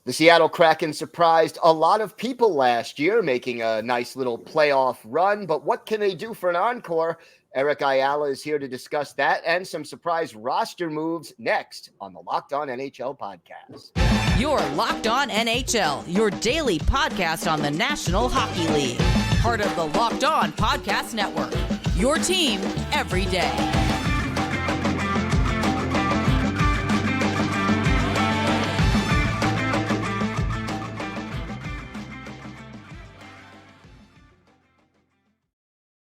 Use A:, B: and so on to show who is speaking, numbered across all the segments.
A: The Seattle Kraken surprised a lot of people last year, making a nice little playoff run. But what can they do for an encore? Eric Ayala is here to discuss that and some surprise roster moves next on the Locked On NHL podcast.
B: You're Locked On NHL, your daily podcast on the National Hockey League. Part of the Locked On Podcast Network, your team every day.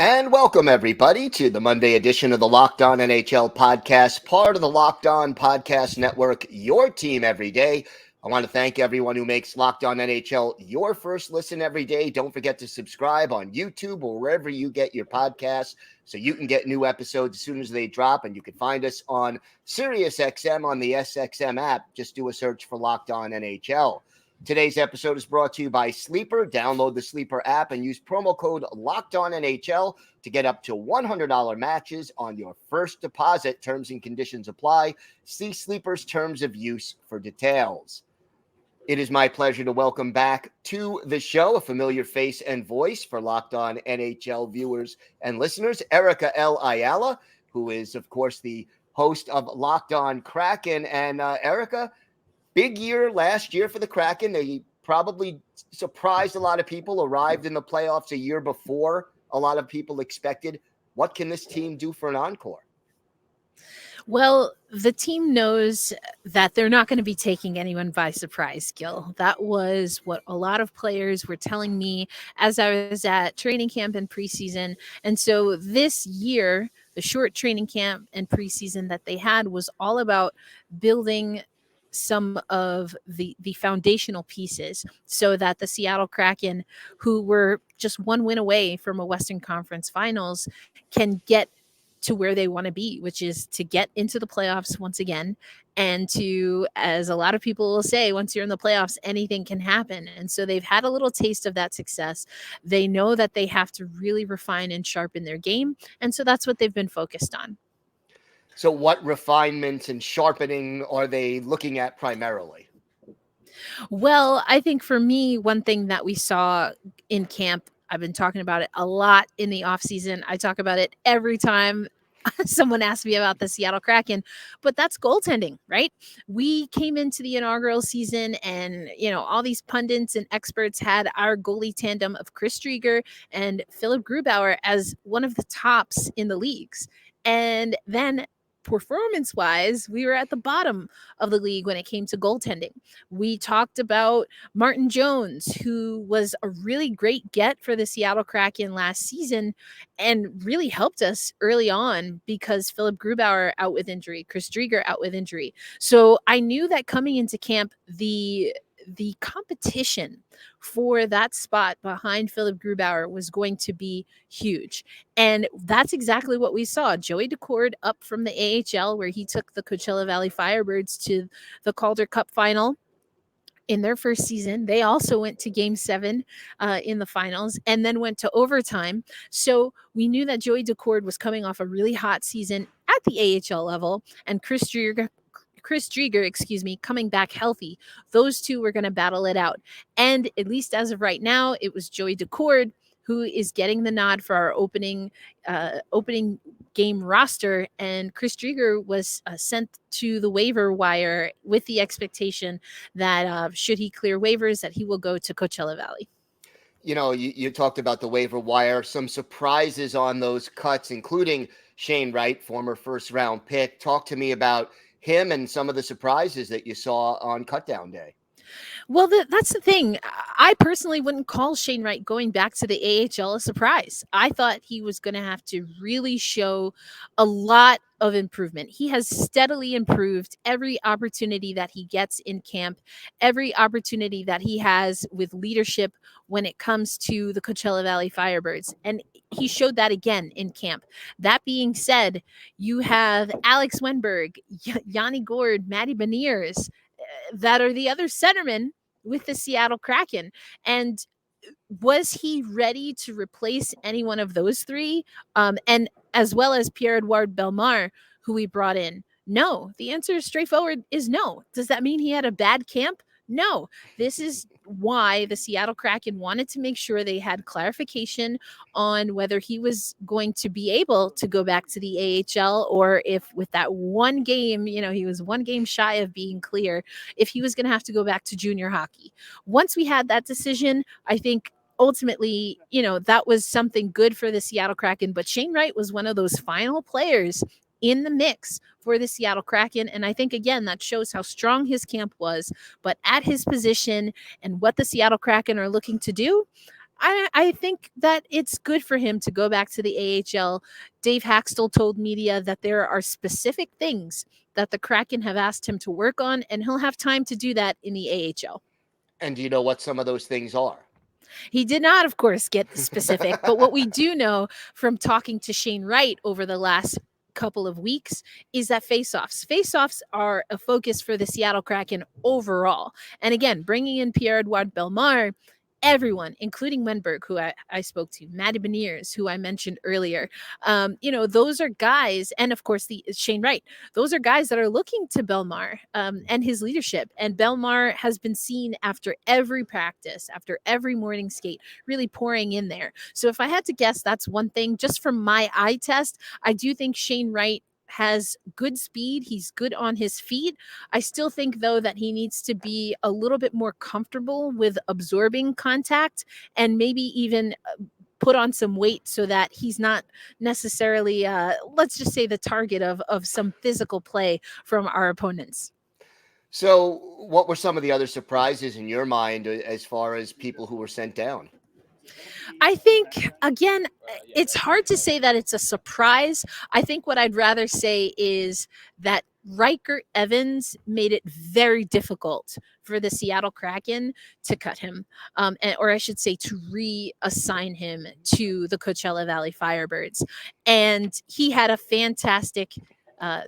A: And welcome, everybody, to the Monday edition of the Locked On NHL podcast, part of the Locked On Podcast Network, your team every day. I want to thank everyone who makes Locked On NHL your first listen every day. Don't forget to subscribe on YouTube or wherever you get your podcasts so you can get new episodes as soon as they drop. And you can find us on SiriusXM on the SXM app. Just do a search for Locked On NHL. Today's episode is brought to you by Sleeper. Download the Sleeper app and use promo code LOCKEDONNHL to get up to $100 matches on your first deposit. Terms and conditions apply. See Sleeper's terms of use for details. It is my pleasure to welcome back to the show a familiar face and voice for Locked On NHL viewers and listeners, Erica L. Ayala, who is, of course, the host of Locked On Kraken. And Erica, big year last year for the Kraken. They probably surprised a lot of people, arrived in the playoffs a year before a lot of people expected. What can this team do for an encore?
C: Well, the team knows that they're not going to be taking anyone by surprise, Gil. That was what a lot of players were telling me as I was at training camp and preseason. And so this year, the short training camp and preseason that they had was all about building some of the foundational pieces so that the Seattle Kraken, who were just one win away from a Western Conference Finals, can get to where they want to be, which is to get into the playoffs once again. And to, as a lot of people will say, once you're in the playoffs, anything can happen. And so they've had a little taste of that success. They know that they have to really refine and sharpen their game. And so that's what they've been focused on.
A: So what refinements and sharpening are they looking at primarily?
C: Well, I think for me, one thing that we saw in camp, I've been talking about it a lot in the offseason. I talk about it every time someone asks me about the Seattle Kraken, but that's goaltending, right? We came into the inaugural season and, all these pundits and experts had our goalie tandem of Chris Driedger and Philip Grubauer as one of the tops in the leagues. And then performance-wise, we were at the bottom of the league when it came to goaltending. We talked about Martin Jones, who was a really great get for the Seattle Kraken last season and really helped us early on because Philip Grubauer out with injury, Chris Driedger out with injury. So I knew that coming into camp, the competition for that spot behind Philip Grubauer was going to be huge. And that's exactly what we saw. Joey Daccord up from the AHL, where he took the Coachella Valley Firebirds to the Calder Cup final in their first season. They also went to Game 7 in the finals and then went to overtime. So we knew that Joey Daccord was coming off a really hot season at the AHL level, and Chris Driedger, coming back healthy. Those two were going to battle it out. And at least as of right now, it was Joey Daccord who is getting the nod for our opening game roster. And Chris Driedger was sent to the waiver wire with the expectation that should he clear waivers, that he will go to Coachella Valley.
A: You talked about the waiver wire, some surprises on those cuts, including Shane Wright, former first-round pick. Talk to me about him and some of the surprises that you saw on cutdown day.
C: Well, that's the thing. I personally wouldn't call Shane Wright going back to the AHL a surprise. I thought he was going to have to really show a lot of improvement. He has steadily improved every opportunity that he gets in camp, every opportunity that he has with leadership when it comes to the Coachella Valley Firebirds. And he showed that again in camp. That being said, you have Alex Wenberg, Yanni Gourde, Matty Beniers, that are the other centermen with the Seattle Kraken. And was he ready to replace any one of those three? And as well as Pierre-Edouard Bellemare, who we brought in? No. The answer is straightforward is no. Does that mean he had a bad camp? No, this is why the Seattle Kraken wanted to make sure they had clarification on whether he was going to be able to go back to the AHL, or if with that one game, he was one game shy of being clear, if he was going to have to go back to junior hockey. Once we had that decision, I think ultimately, that was something good for the Seattle Kraken. But Shane Wright was one of those final players in the mix for the Seattle Kraken. And I think, again, that shows how strong his camp was. But at his position and what the Seattle Kraken are looking to do, I think that it's good for him to go back to the AHL. Dave Haxtell told media that there are specific things that the Kraken have asked him to work on, and he'll have time to do that in the AHL.
A: And do you know what some of those things are?
C: He did not, of course, get specific, but what we do know from talking to Shane Wright over the last couple of weeks is that faceoffs are a focus for the Seattle Kraken overall. And again, bringing in Pierre-Edouard Bellemare, everyone, including Wenberg, who I spoke to, Matty Beniers, who I mentioned earlier, those are guys, and of course the Shane Wright, those are guys that are looking to Bellemare and his leadership. And Bellemare has been seen after every practice, after every morning skate, really pouring in there. So if I had to guess, that's one thing. Just from my eye test, I do think Shane Wright has good speed. He's good on his feet. I still think, though, that he needs to be a little bit more comfortable with absorbing contact and maybe even put on some weight so that he's not necessarily, let's just say, the target of some physical play from our opponents.
A: So what were some of the other surprises in your mind as far as people who were sent down?
C: I think, again, it's hard to say that it's a surprise. I think what I'd rather say is that Riker Evans made it very difficult for the Seattle Kraken to cut him, or I should say to reassign him to the Coachella Valley Firebirds. And he had a fantastic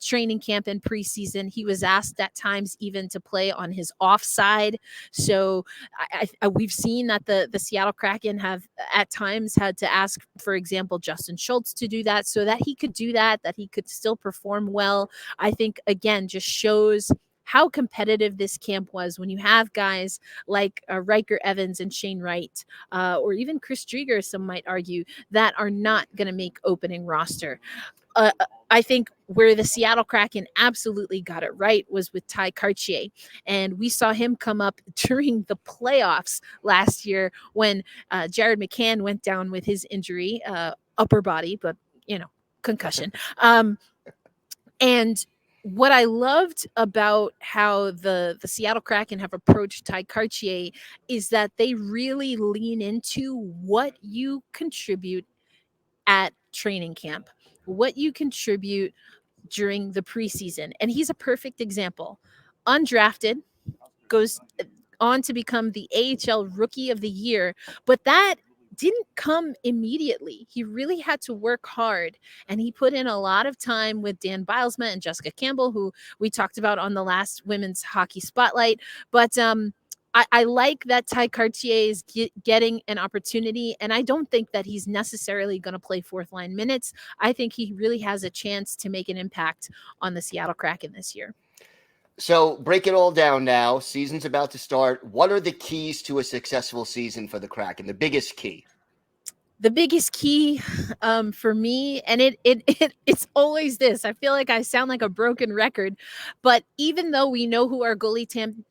C: training camp and preseason. He was asked at times even to play on his offside. So we've seen that the Seattle Kraken have at times had to ask, for example, Justin Schultz to do that so that he could do that he could still perform well. I think, again, just shows how competitive this camp was when you have guys like Riker Evans and Shane Wright, or even Chris Drieger, some might argue, that are not going to make opening roster. I think where the Seattle Kraken absolutely got it right was with Ty Cartier. And we saw him come up during the playoffs last year when Jared McCann went down with his injury, upper body, but, concussion. And what I loved about how the Seattle Kraken have approached Ty Cartier is that they really lean into what you contribute at training camp, what you contribute during the preseason. And he's a perfect example. Undrafted, goes on to become the AHL Rookie of the Year, but that didn't come immediately. He really had to work hard, and he put in a lot of time with Dan Bilesma and Jessica Campbell, who we talked about on the last Women's Hockey Spotlight. But I like that Ty Cartier is getting an opportunity, and I don't think that he's necessarily going to play fourth line minutes. I think he really has a chance to make an impact on the Seattle Kraken this year.
A: So break it all down now. Season's about to start. What are the keys to a successful season for the Kraken? The biggest key?
C: The biggest key for me, and it's always this. I feel like I sound like a broken record, but even though we know who our goalie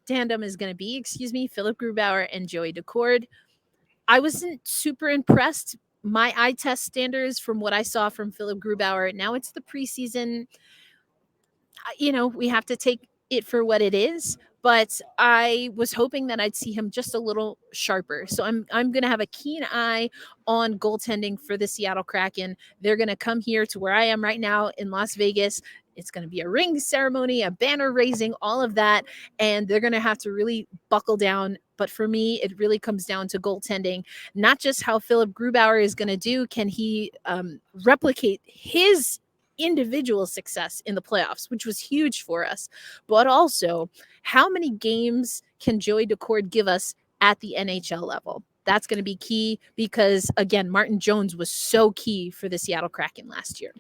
C: tandem is going to be, Philip Grubauer and Joey Decord, I wasn't super impressed. My eye test standards from what I saw from Philip Grubauer, now it's the preseason. We have to take it for what it is, but I was hoping that I'd see him just a little sharper. So I'm going to have a keen eye on goaltending for the Seattle Kraken. They're going to come here to where I am right now in Las Vegas. It's going to be a ring ceremony, a banner raising, all of that, and they're going to have to really buckle down. But for me, it really comes down to goaltending, not just how Philip Grubauer is going to do. Can he replicate his individual success in the playoffs, which was huge for us, but also how many games can Joey Decord give us at the NHL level? That's going to be key because, again, Martin Jones was so key for the Seattle Kraken last year.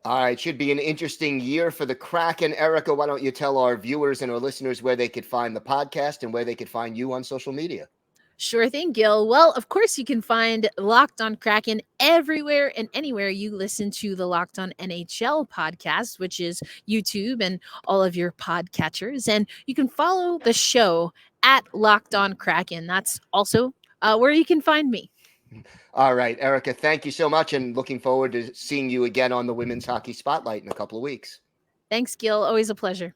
A: All right, should be an interesting year for the Kraken. Erica, why don't you tell our viewers and our listeners where they could find the podcast and where they could find you on social media?
C: Sure thing, Gil. Well, of course, you can find Locked On Kraken everywhere and anywhere you listen to the Locked On NHL podcast, which is YouTube and all of your podcatchers. And you can follow the show at Locked On Kraken. That's also where you can find me.
A: All right, Erica, thank you so much, and looking forward to seeing you again on the Women's Hockey Spotlight in a couple of weeks.
C: Thanks, Gil. Always a pleasure.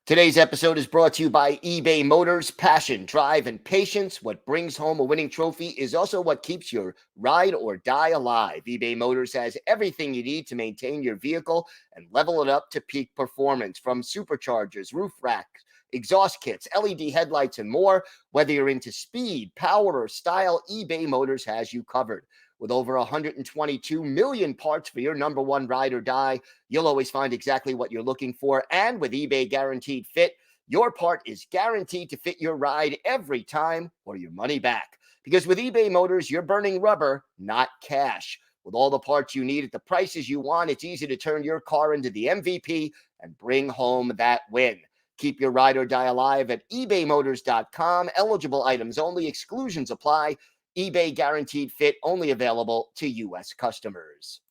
A: Today's episode is brought to you by eBay Motors. Passion, drive, and patience. What brings home a winning trophy is also what keeps your ride or die alive. eBay Motors has everything you need to maintain your vehicle and level it up to peak performance, from superchargers, roof racks, exhaust kits, LED headlights, and more. Whether you're into speed, power, or style, eBay Motors has you covered. With over 122 million parts for your number one ride or die, you'll always find exactly what you're looking for. And with eBay Guaranteed Fit, your part is guaranteed to fit your ride every time or your money back. Because with eBay Motors, you're burning rubber, not cash. With all the parts you need at the prices you want, it's easy to turn your car into the MVP and bring home that win. Keep your ride or die alive at ebaymotors.com. Eligible items only. Exclusions apply. eBay Guaranteed Fit only available to U.S. customers.